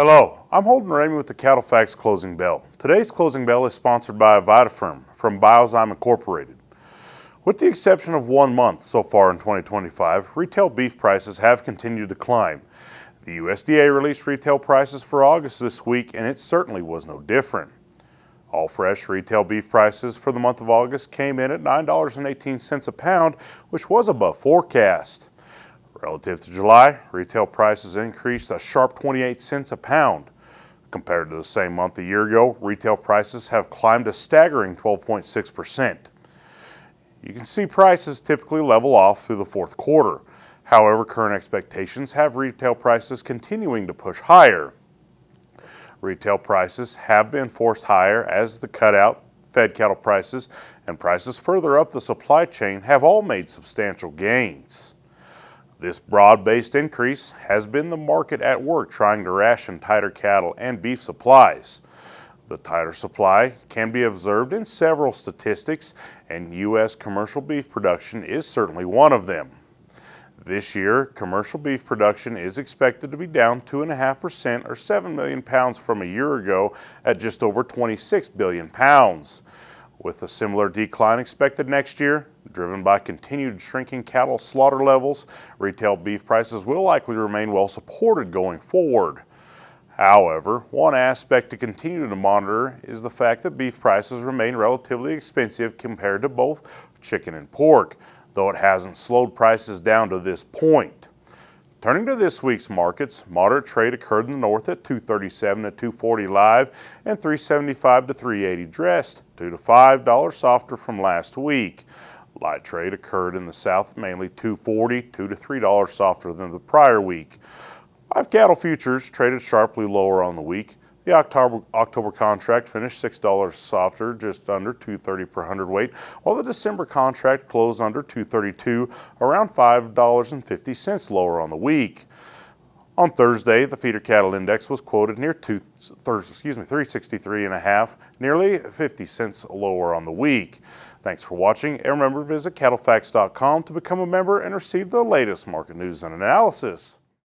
Hello, I'm Holden Ramey with the CattleFax Closing Bell. Today's Closing Bell is sponsored by Vitafirm from Biozyme Incorporated. With the exception of 1 month so far in 2025, retail beef prices have continued to climb. The USDA released retail prices for August this week, and it certainly was no different. All fresh retail beef prices for the month of August came in at $9.18 a pound, which was above forecast. Relative to July, retail prices increased a sharp 28 cents a pound. Compared to the same month a year ago, retail prices have climbed a staggering 12.6%. You can see prices typically level off through the fourth quarter. However, current expectations have retail prices continuing to push higher. Retail prices have been forced higher as the cutout, fed cattle prices, and prices further up the supply chain have all made substantial gains. This broad-based increase has been the market at work trying to ration tighter cattle and beef supplies. The tighter supply can be observed in several statistics, and U.S. commercial beef production is certainly one of them. This year, commercial beef production is expected to be down 2.5% or 7 million pounds from a year ago at just over 26 billion pounds. With a similar decline expected next year, driven by continued shrinking cattle slaughter levels, retail beef prices will likely remain well supported going forward. However, one aspect to continue to monitor is the fact that beef prices remain relatively expensive compared to both chicken and pork, though it hasn't slowed prices down to this point. Turning to this week's markets, moderate trade occurred in the north at 237 to 240 live and 375 to 380 dressed, $2 to $5 softer from last week. Light trade occurred in the south, mainly 240, $2 to $3 softer than the prior week. Live cattle futures traded sharply lower on the week. The October contract finished $6 softer, just under $230 per hundredweight, while the December contract closed under $232, around $5.50 lower on the week. On Thursday, the feeder cattle index was quoted near 363.5, nearly 50 cents lower on the week. Thanks for watching, and remember, visit CattleFax.com to become a member and receive the latest market news and analysis.